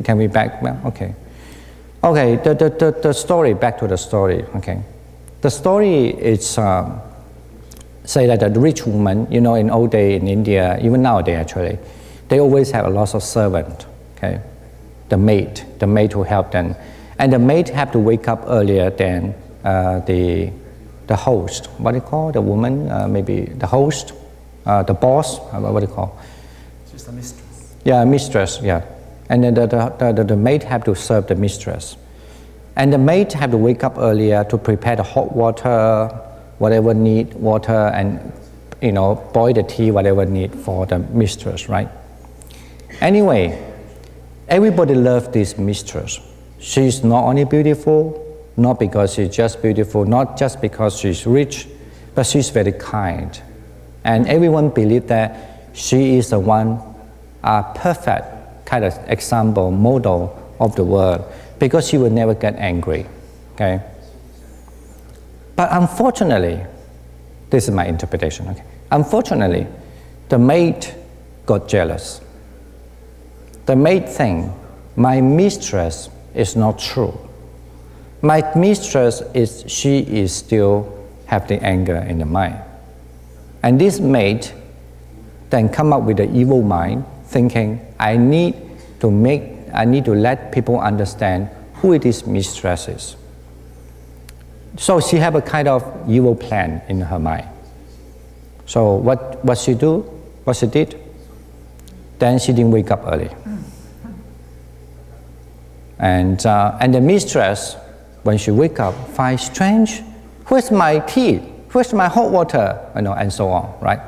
Can we back? Okay. Okay, the story, back to the story, okay. The story is, say that the rich woman, you know, in old day in India, even nowadays actually, they always have a lot of servant, okay. The maid to help them. And the maid have to wake up earlier than the host. What do you call the woman? Maybe the host, the boss, what do you call? Just a mistress. Yeah, mistress, yeah. And then the maid have to serve the mistress. And the maid have to wake up earlier to prepare the hot water, whatever need water, and, you know, boil the tea, whatever need for the mistress, right? Anyway, everybody loves this mistress. She's not only beautiful, not because she's just beautiful, not just because she's rich, but she's very kind. And everyone believes that she is the one perfect kind of example, model of the world, because she will never get angry, okay? But unfortunately, this is my interpretation, okay? Unfortunately, the maid got jealous. The maid think, my mistress is not true. My mistress she is still have the anger in the mind. And this maid then come up with the evil mind, thinking, I need to let people understand who this mistress is. So she have a kind of evil plan in her mind. So what she did, then she didn't wake up early. And the mistress, when she wake up, finds strange, where's my tea? Where's my hot water? You know, and so on, right?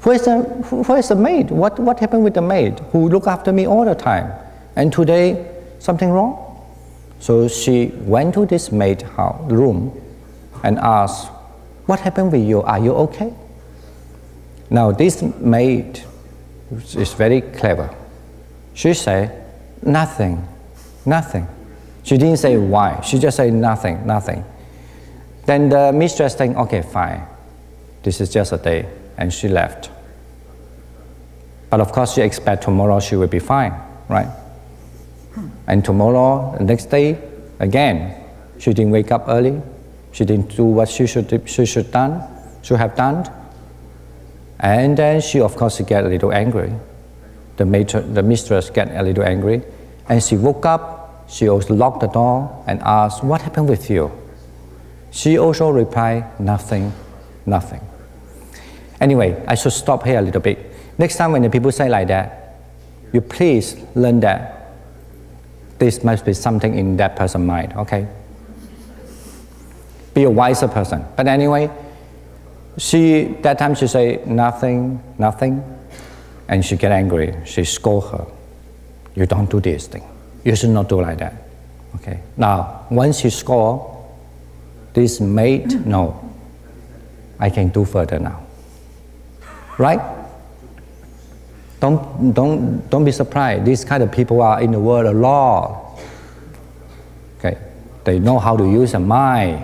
Where's the maid? What happened with the maid who look after me all the time? And today, something wrong? So she went to this maid room and asked, what happened with you? Are you okay? Now this maid is very clever. She said, nothing, nothing. She didn't say why. She just said nothing, nothing. Then the mistress think, okay, fine. This is just a day. And she left. But of course she expects tomorrow she will be fine, right? And tomorrow, the next day, again, she didn't wake up early. She didn't do what she should have done. And then she, of course, get a little angry. The mistress get a little angry. And she woke up, she also locked the door and asked, what happened with you? She also replied, nothing, nothing. Anyway, I should stop here a little bit. Next time when the people say like that, you please learn that this must be something in that person's mind, okay? Be a wiser person. But anyway, that time she say nothing, nothing, and she get angry. She scold her. You don't do this thing. You should not do like that, okay? Now, once she scold, this maid, no, I can do further now. Right? Don't be surprised. These kind of people are in the world a lot. Okay, they know how to use a mind.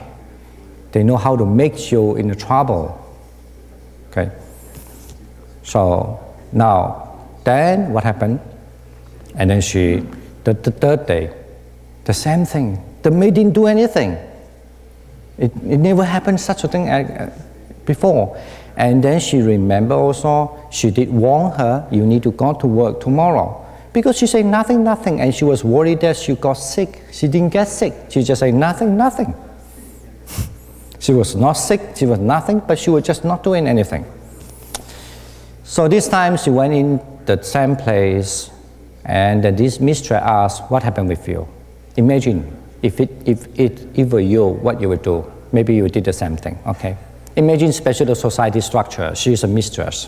They know how to make you in trouble. Okay. So now, then what happened? And then the third day, the same thing. The maid didn't do anything. It never happened such a thing before. And then she remembered also, she did warn her, you need to go to work tomorrow. Because she said nothing, nothing, and she was worried that she got sick. She didn't get sick. She just said nothing, nothing. She was not sick, she was nothing, but she was just not doing anything. So this time she went in the same place, and this mistress asked, what happened with you? Imagine if it were you, what you would do. Maybe you did the same thing, okay? Imagine especially the society structure. She is a mistress.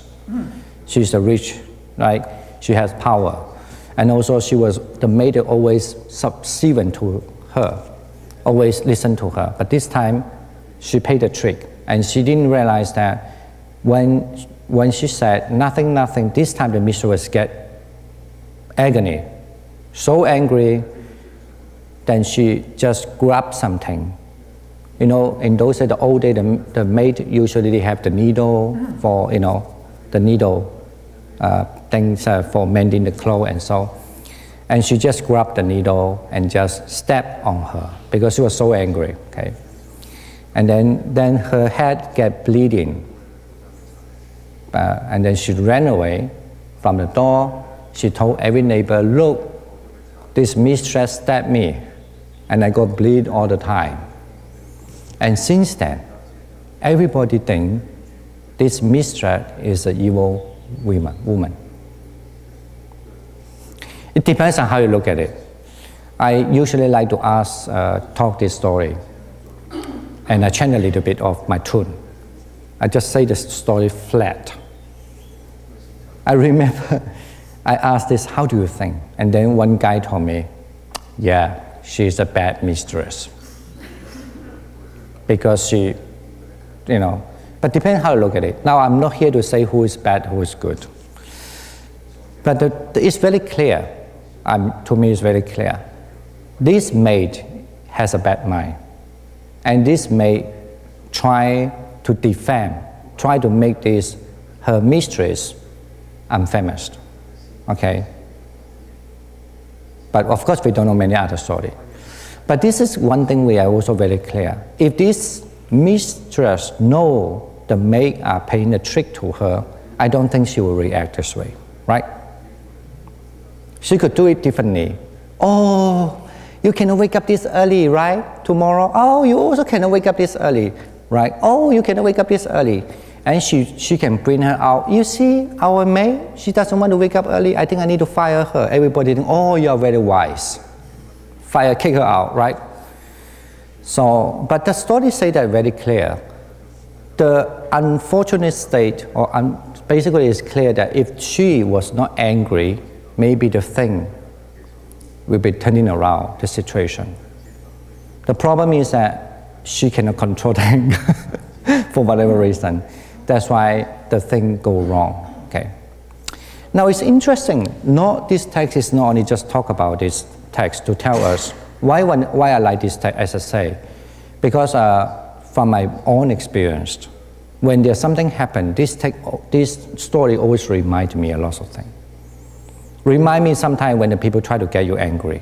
She's a rich, right? She has power. And also the maid always subservient to her, always listen to her. But this time, she played a trick. And she didn't realize that when she said nothing, nothing, this time the mistress get agony. So angry, then she just grabbed something. You know, in those days, the old days, the maid usually have the needle for, the needle things for mending the clothes and so. And she just grabbed the needle and just stabbed on her because she was so angry, okay? And then her head got bleeding. And then she ran away from the door. She told every neighbor, look, this mistress stabbed me, and I got bleed all the time. And since then, everybody thinks this mistress is an evil woman. It depends on how you look at it. I usually like to talk this story, and I change a little bit of my tune. I just say the story flat. I remember I asked this, how do you think? And then one guy told me, yeah, she's a bad mistress. Because she, but depends how you look at it. Now, I'm not here to say who is bad, who is good. But it's very clear, to me it's very clear. This maid has a bad mind. And this maid try to defame, try to make this, her mistress, unfamous. Okay? But of course we don't know many other stories. But this is one thing we are also very clear. If this mistress know the maid are playing a trick to her, I don't think she will react this way, right? She could do it differently. Oh, you cannot wake up this early, right? Tomorrow, oh, you also cannot wake up this early, right? Oh, you cannot wake up this early. And she can bring her out. You see, our maid, she doesn't want to wake up early. I think I need to fire her. Everybody think, oh, you are very wise. Fire, kick her out, right? So, but the story say that very clear. The unfortunate state, basically it's clear that if she was not angry, maybe the thing will be turning around the situation. The problem is that she cannot control the anger for whatever reason. That's why the thing go wrong, okay? Now it's interesting, this text is not only just talk about this text to tell us why I like this text, as I say, because from my own experience, when there's something happen, this story always reminds me a lot of things. Remind me sometimes when the people try to get you angry,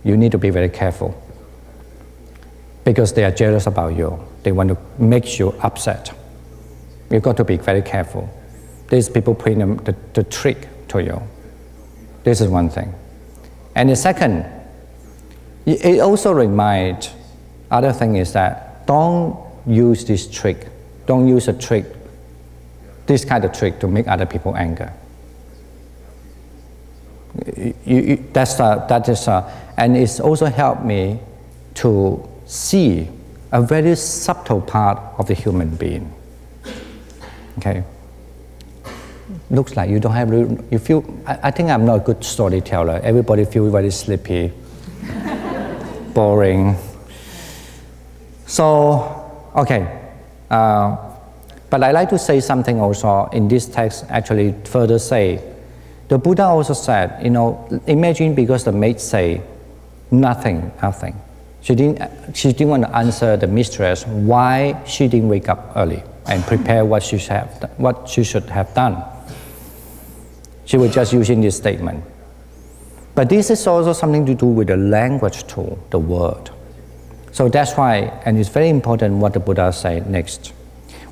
you need to be very careful because they are jealous about you. They want to make you upset. You've got to be very careful. These people playing the trick to you. This is one thing. And the second, it also reminds, other thing is that don't use this trick. Don't use a trick, this kind of trick to make other people angry. And it's also helped me to see a very subtle part of the human being. Okay. Looks like you don't have, you feel, I think I'm not a good storyteller. Everybody feels very sleepy, boring. So, okay. But I like to say something also in this text, actually further say, the Buddha also said, imagine because the maid say nothing. She didn't want to answer the mistress why she didn't wake up early and prepare what she should have done. She was just using this statement. But this is also something to do with the language too, the word. So that's why, and it's very important what the Buddha said next.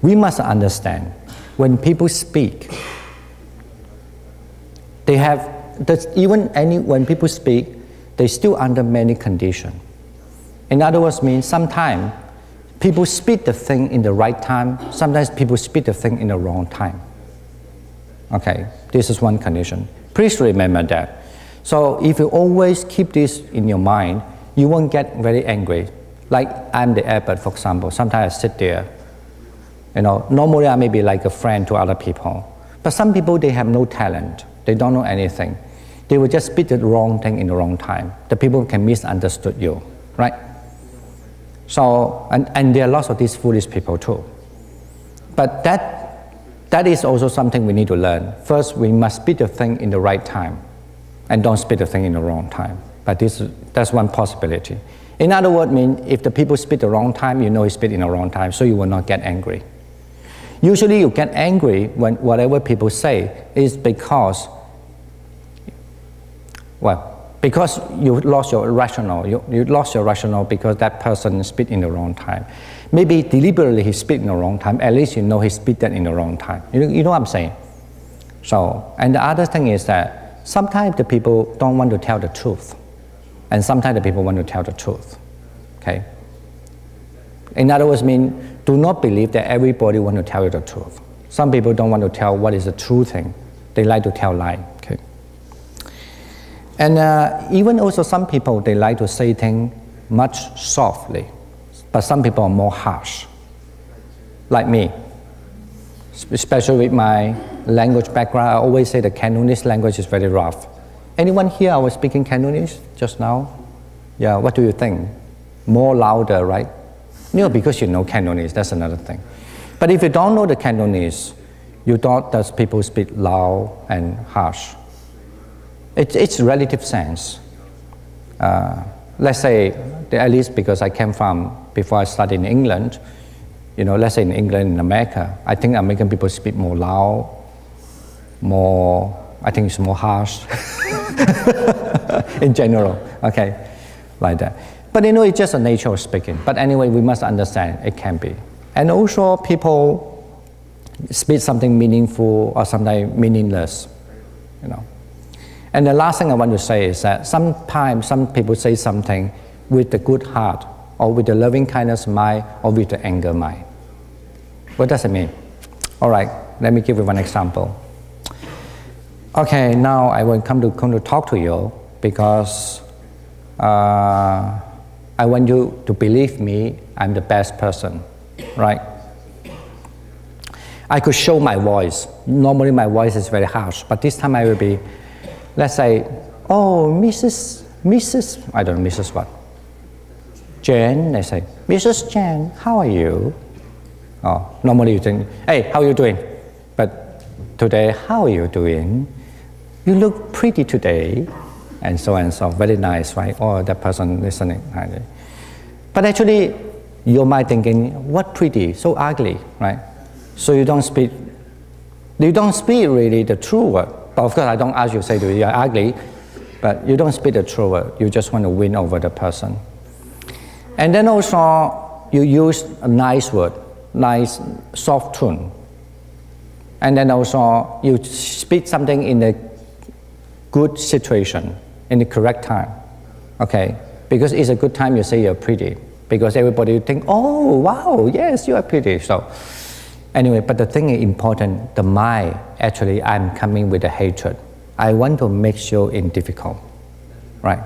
We must understand, when people speak, they have, when people speak, they still under many conditions. In other words, means sometimes people speak the thing in the right time, sometimes people speak the thing in the wrong time. Okay, this is one condition. Please remember that. So if you always keep this in your mind, you won't get very angry. Like I'm the abbot, for example. Sometimes I sit there. Normally I may be like a friend to other people. But some people, they have no talent. They don't know anything. They will just speak the wrong thing in the wrong time. The people can misunderstood you, right? So, and there are lots of these foolish people too. But that is also something we need to learn. First, we must speak the thing in the right time and don't speak the thing in the wrong time. But that's one possibility. In other words, if the people speak the wrong time, you speak in the wrong time, so you will not get angry. Usually you get angry when whatever people say is because Well, because you lost your rational. You lost your rational because that person speak in the wrong time. Maybe deliberately he speak in the wrong time. At least you know he speak that in the wrong time. You know what I'm saying? So, and the other thing is that sometimes the people don't want to tell the truth. And sometimes the people want to tell the truth. Okay? In other words, do not believe that everybody want to tell you the truth. Some people don't want to tell what is the true thing. They like to tell lie. Okay? And even also some people, they like to say things much softly. But some people are more harsh. Like me. Especially with my language background, I always say the Cantonese language is very rough. Anyone here I was speaking Cantonese just now? Yeah, what do you think? More louder, right? Because you know Cantonese, that's another thing. But if you don't know the Cantonese, you thought that people speak loud and harsh. It's relative sense. Let's say, at least because I came from, before I studied in England, let's say in England, in America, I think American people speak more loud, I think it's more harsh in general, okay, like that. But it's just a nature of speaking. But anyway, we must understand it can be. And also people speak something meaningful or something meaningless, And the last thing I want to say is that sometimes some people say something with the good heart or with the loving kindness mind or with the anger mind. What does it mean? All right, let me give you one example. Okay, now I will come to talk to you because I want you to believe me, I'm the best person, right? I could show my voice. Normally my voice is very harsh, but this time I will be, let's say, oh, Mrs. I don't know, Mrs. what? Jane, they say, Mrs. Jane, how are you? Oh, normally you think, hey, how are you doing? But today, how are you doing? You look pretty today. And so, very nice, right? Or that person listening. But actually, your mind thinking, what pretty, so ugly, right? So you don't speak really the true word. But of course, I don't ask you to say to you, you're ugly, but you don't speak the true word. You just want to win over the person. And then also, you use a nice word, nice, soft tone. And then also, you speak something in a good situation, in the correct time, okay? Because it's a good time you say you're pretty, because everybody will think, oh, wow, yes, you are pretty. So anyway, but the thing is important, the mind, actually, I'm coming with a hatred. I want to make you in difficult, right?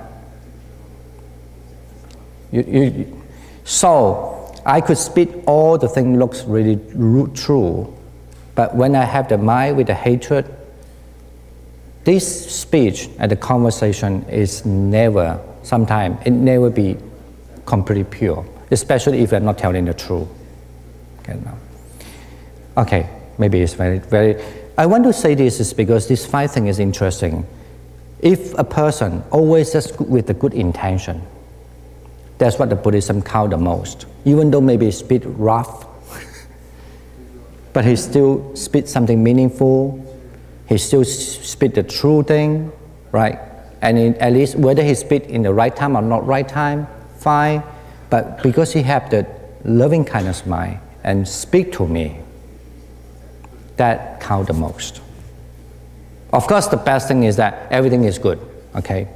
So I could speak all the thing looks really true, but when I have the mind with the hatred, this speech and the conversation is never, sometimes it never be completely pure, especially if you're not telling the truth. Okay, now. Okay, maybe it's very, I want to say this is because this 5 thing is interesting. If a person always just with a good intention, that's what the Buddhism count the most. Even though maybe he speak rough, but he still speak something meaningful, he still speak the true thing, right? And at least whether he speak in the right time or not right time, fine. But because he have the loving kindness mind and speak to me, that count the most. Of course, the best thing is that everything is good, okay?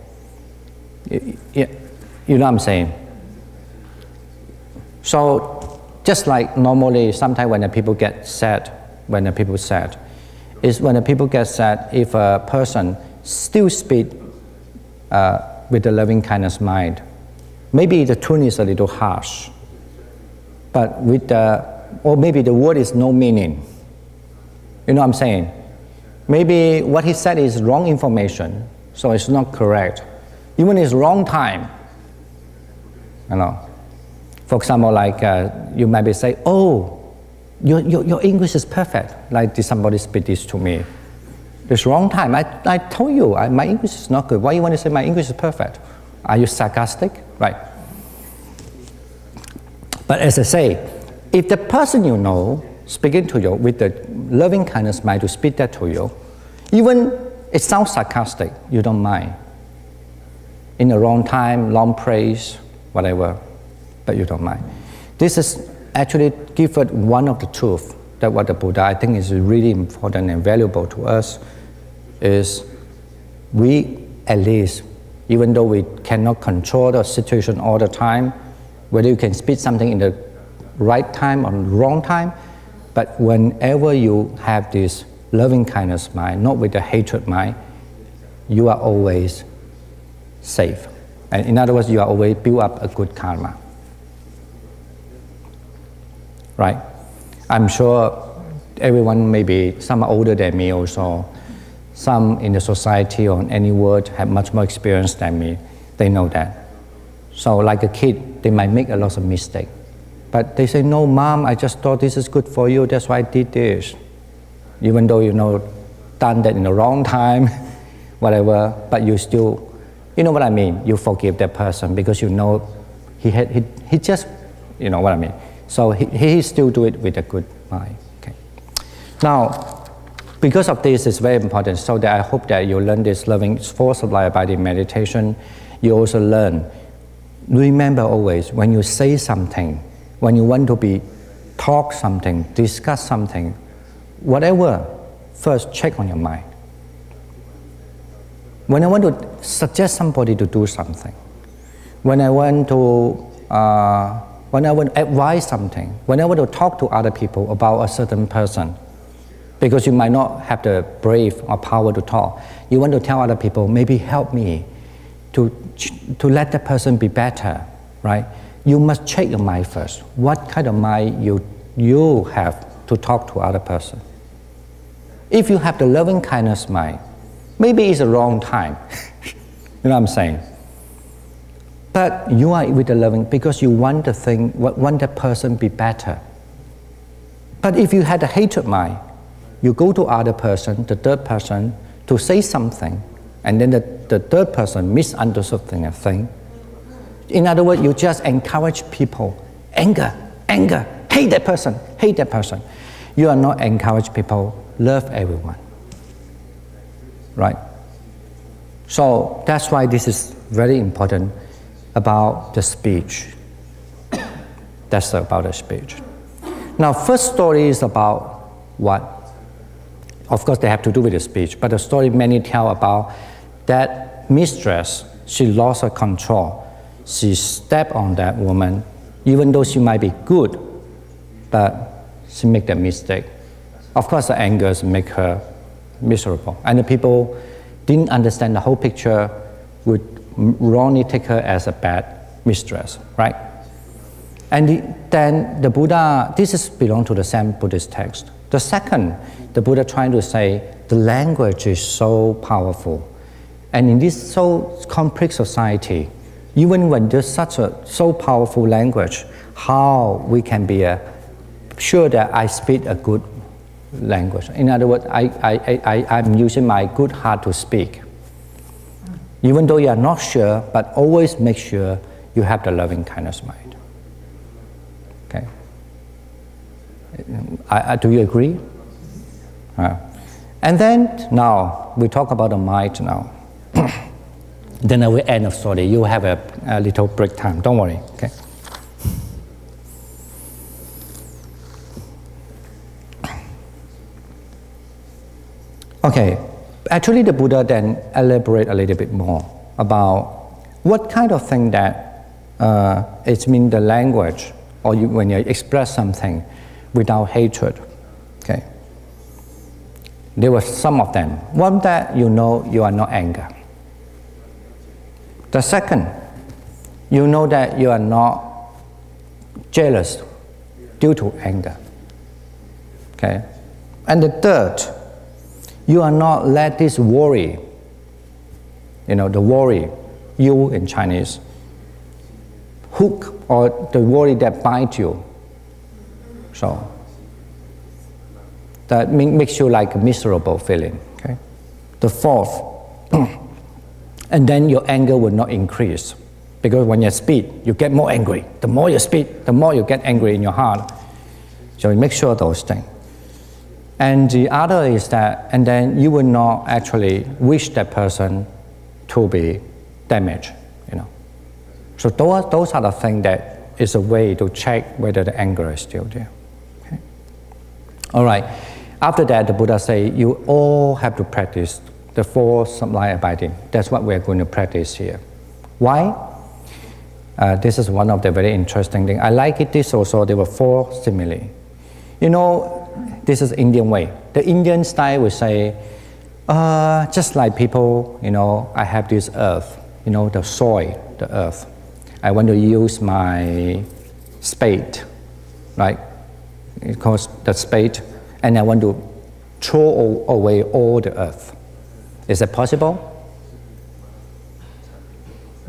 You know what I'm saying? So, just like normally, sometimes when the people get sad, is when the people get sad, if a person still speak with the loving kindness mind, maybe the tune is a little harsh, but or maybe the word is no meaning. You know what I'm saying? Maybe what he said is wrong information, so it's not correct. Even it's wrong time. For example, like you maybe say, oh, your English is perfect. Like did somebody speak this to me? It's wrong time. I told you, my English is not good. Why you want to say my English is perfect? Are you sarcastic? Right. But as I say, if the person you know speaking to you with the loving kindness mind to speak that to you, even it sounds sarcastic, you don't mind. in the wrong time, long praise, whatever, but you don't mind. This is actually given one of the truths that what the Buddha I think is really important and valuable to us is we at least, even though we cannot control the situation all the time, whether you can speak something in the right time or wrong time, but whenever you have this loving kindness mind, not with the hatred mind, you are always safe. And in other words, you are always build up a good karma. Right? I'm sure everyone, maybe some are older than me also, some in the society or in any world have much more experience than me. They know that. So like a kid, they might make a lot of mistakes. But they say, no, Mom, I just thought this is good for you, that's why I did this. Even though you know, done that in the wrong time, whatever, but you still, you know what I mean, you forgive that person because you know he just, you know what I mean. So he still do it with a good mind. Okay. Now, because of this, it's very important, so that I hope that you learn this loving force of light abiding meditation. You also learn, remember always, when you say something, when you want to talk something, discuss something, whatever, first check on your mind. When I want to suggest somebody to do something, when I want to advise something, when I want to talk to other people about a certain person, because you might not have the brave or power to talk, you want to tell other people, maybe help me to let the person be better, right? You must check your mind first. What kind of mind you have to talk to other person? If you have the loving kindness mind, maybe it's the wrong time. You know what I'm saying? But you are with the loving because you want the person be better. But if you had a hatred mind, you go to other person, the third person, to say something, and then the third person misunderstood a thing. In other words, you just encourage people, anger, hate that person. You are not encourage people, love everyone. Right? So that's why this is very important about the speech. That's about the speech. Now, first story is about what? Of course, they have to do with the speech, but the story many tell about that mistress, she lost her control. She stepped on that woman, even though she might be good, but she made that mistake. Of course, the anger make her miserable. And the people didn't understand the whole picture, would wrongly take her as a bad mistress, right? And then the Buddha, this belongs to the same Buddhist text. The second, the Buddha trying to say, the language is so powerful. And in this so complex society, even when there's such a so powerful language, how we can be sure that I speak a good language. In other words, I'm using my good heart to speak. Even though you are not sure, but always make sure you have the loving kindness mind. Okay? Do you agree? And then now we talk about the mind now. Then I will end the story. You have a little break time. Don't worry. Okay. Okay. Actually, the Buddha then elaborate a little bit more about what kind of thing that it means the language, or when you express something without hatred. Okay. There were some of them. One, that you know you are not angry. The second, you know that you are not jealous due to anger. Okay? And the third, you are not let this worry, you know, the worry, you in Chinese, hook, or the worry that bites you. So, that makes you like a miserable feeling. Okay? The fourth, and then your anger will not increase. Because when you speak, you get more angry. The more you speak, the more you get angry in your heart. So you make sure those things. And the other is that, and then you will not actually wish that person to be damaged. So those are the things that is a way to check whether the anger is still there. Okay? All right. After that, the Buddha say, you all have to practice the 4 sublime abiding. That's what we're going to practice here. Why? This is one of the very interesting things. I like it this also, there were 4 simile. You know, this is Indian way. The Indian style will say, just like people, you know, I have this earth, you know, the soil, the earth. I want to use my spade, right? It calls the spade, and I want to throw away all the earth. Is that possible?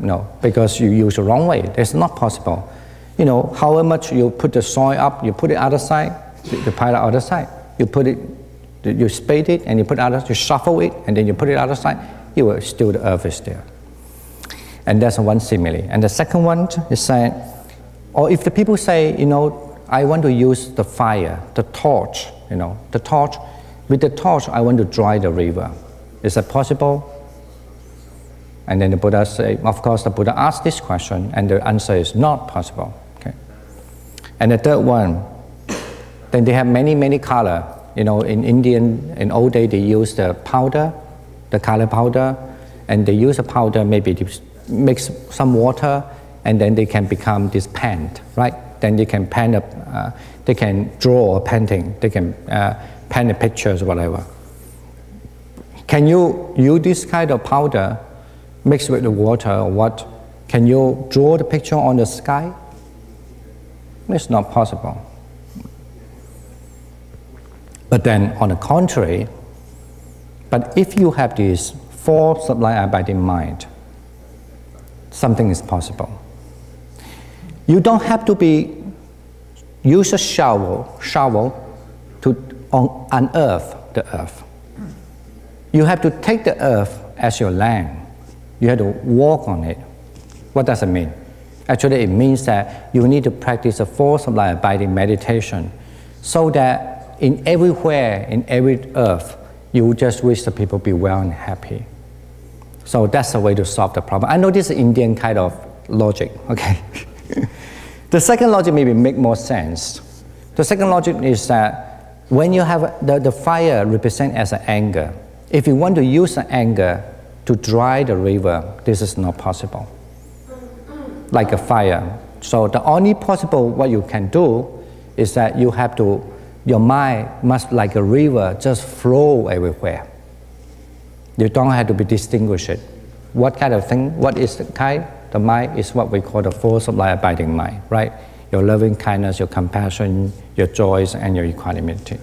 No, because you use the wrong way. It's not possible. You know, however much you put the soil up, you put it other side, you pile it other side. You put it, you spade it, and you put it other, you shuffle it, and then you put it other side. You will still the earth is there. And that's one simile. And the second one is saying, or if the people say, you know, I want to use the fire, the torch, you know, the torch. With the torch, I want to dry the river. Is that possible? And then the Buddha say, of course, the Buddha asked this question, and the answer is not possible. Okay. And the third one, then they have many color. You know, in Indian, in old days, they use the powder, the color powder, and they use the powder, maybe to mix some water, and then they can become this paint, right? Then they can paint up, they can draw a painting, they can paint the pictures, whatever. Can you use this kind of powder mixed with the water or what? Can you draw the picture on the sky? It's not possible. But then, on the contrary, but if you have this 4 sublime abiding mind, something is possible. You don't have to use a shovel to unearth the earth. You have to take the earth as your land. You have to walk on it. What does it mean? Actually, it means that you need to practice a 4 sublime abiding meditation so that in everywhere, in every earth, you just wish the people be well and happy. So that's the way to solve the problem. I know this is Indian kind of logic, okay? The second logic maybe make more sense. The second logic is that when you have the fire represent as an anger, if you want to use the anger to dry the river, this is not possible. Like a fire. So the only possible what you can do is that you have to, your mind must like a river just flow everywhere. You don't have to be distinguished. What kind of thing? What is the kind? The mind is what we call the 4 sublime abiding mind, right? Your loving kindness, your compassion, your joys, and your equanimity.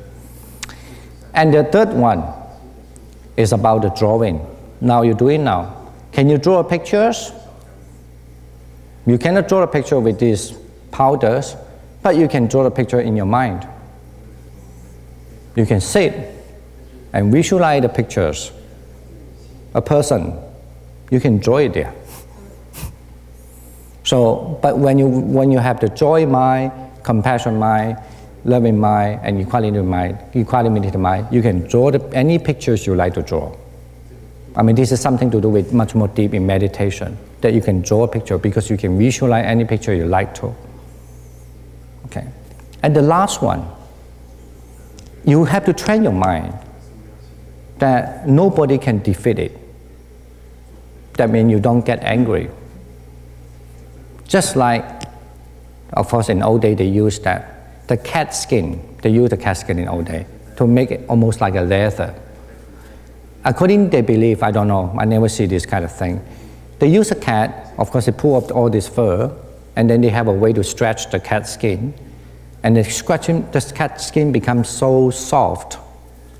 And the third one is about the drawing. Now you do it now. Can you draw pictures? You cannot draw a picture with these powders, but you can draw a picture in your mind. You can sit and visualize the pictures. A person, you can draw it there. So, but when you have the joy mind, compassion mind, loving mind, and equanimity mind, you can draw any pictures you like to draw. I mean, this is something to do with much more deep in meditation, that you can draw a picture because you can visualize any picture you like to. Okay. And the last one, you have to train your mind that nobody can defeat it. That means you don't get angry. Just like, of course, in old days they used that, the cat skin, they use the cat skin in old days to make it almost like a leather. According to their belief, I don't know, I never see this kind of thing. They use a cat, of course they pull up all this fur, and then they have a way to stretch the cat skin, and the cat skin becomes so soft,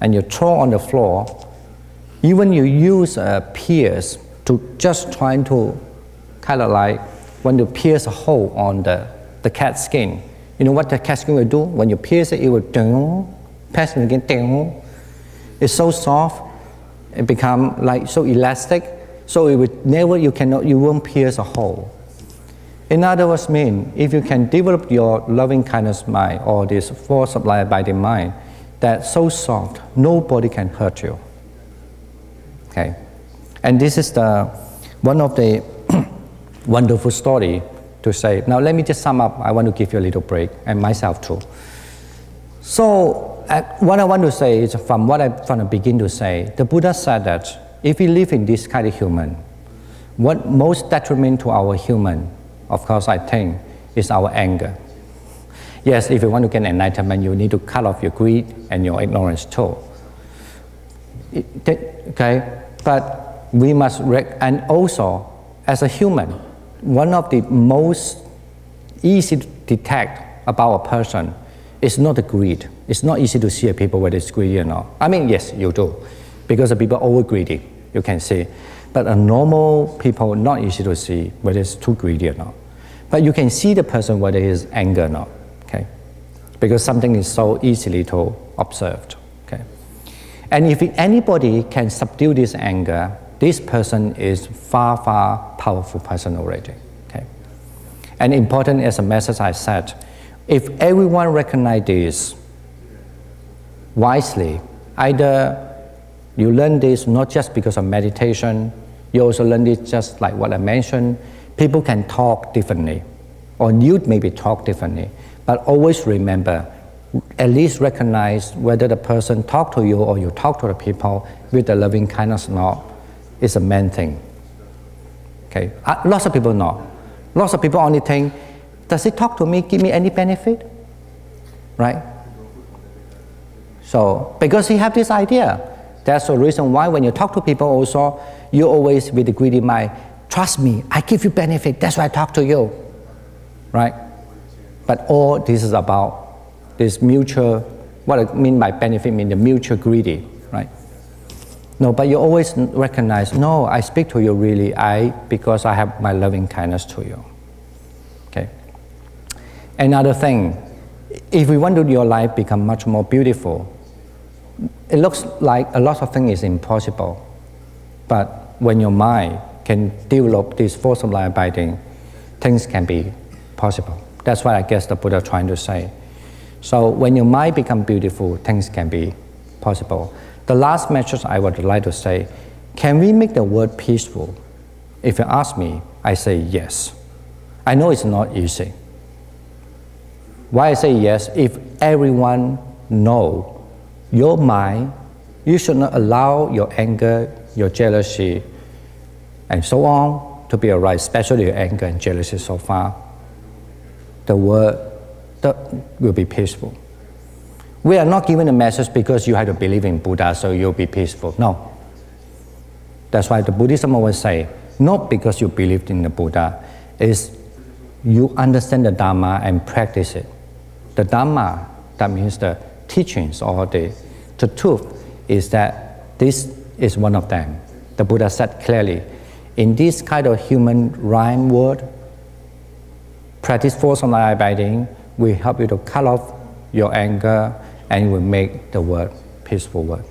and you throw on the floor. Even you use a pierce to just trying to kind of like want to pierce a hole on the cat skin. You know what the cat skin will do? When you pierce it, it will pass it again. It's so soft, it becomes like so elastic, so it would never, you won't pierce a hole. In other words, if you can develop your loving kindness mind or this 4 sublime abiding mind that's so soft, nobody can hurt you. Okay, and this is one of the wonderful story to say. Now let me just sum up. I want to give you a little break, and myself too. So what I want to say is from what I from the beginning to say, the Buddha said that if we live in this kind of human, what most detriment to our human, of course I think, is our anger. Yes, if you want to get enlightenment, you need to cut off your greed and your ignorance too. Okay, but we must, and also as a human, one of the most easy to detect about a person is not the greed. It's not easy to see a people whether it's greedy or not. I mean, yes, you do, because the people are over greedy, you can see. But a normal people, not easy to see whether it's too greedy or not. But you can see the person whether he is angry or not, okay? Because something is so easily to observe, okay? And if anybody can subdue this anger, this person is far, far powerful person already, okay? And important as a message I said, if everyone recognize this wisely, either you learn this not just because of meditation, you also learn this just like what I mentioned, people can talk differently, or you maybe talk differently, but always remember, at least recognize whether the person talk to you or you talk to the people with the loving kindness or not is a main thing. Okay, lots of people know. Lots of people only think, does he talk to me, give me any benefit? Right? So, because he have this idea, that's the reason why when you talk to people also, you always with the greedy mind, trust me, I give you benefit, that's why I talk to you, right? But all this is about this mutual, what I mean by benefit mean the mutual greedy, right? No, but you always recognize, no, I speak to you really, because I have my loving kindness to you, okay? Another thing, if we want to your life become much more beautiful, it looks like a lot of things is impossible, but when your mind can develop this force of life abiding, things can be possible. That's what I guess the Buddha trying to say. So when your mind become beautiful, things can be possible. The last message I would like to say, can we make the world peaceful? If you ask me, I say yes. I know it's not easy. Why I say yes? If everyone know your mind, you should not allow your anger, your jealousy, and so on to be arise, especially your anger and jealousy so far. The world will be peaceful. We are not given a message because you have to believe in Buddha, so you'll be peaceful. No. That's why the Buddhism always say, not because you believed in the Buddha, is you understand the Dharma and practice it. The Dharma, that means the teachings or the truth, is that this is one of them. The Buddha said clearly, in this kind of human rhyme world, practice force of life abiding will help you to cut off your anger and will make the world peaceful world.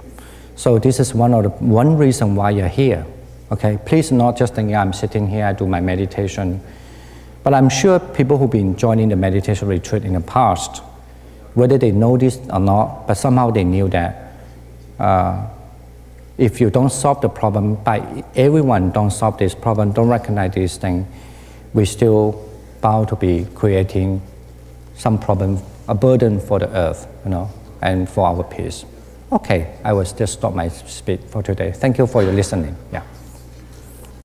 So this is one reason why you're here. Okay, please not just think I'm sitting here, I do my meditation. But I'm sure people who've been joining the meditation retreat in the past, whether they know this or not, but somehow they knew that if you don't solve the problem, by everyone don't solve this problem, don't recognize this thing, we still bound to be creating some problem, a burden for the earth, and for our peace. Okay, I will just stop my speech for today. Thank you for your listening. Yeah.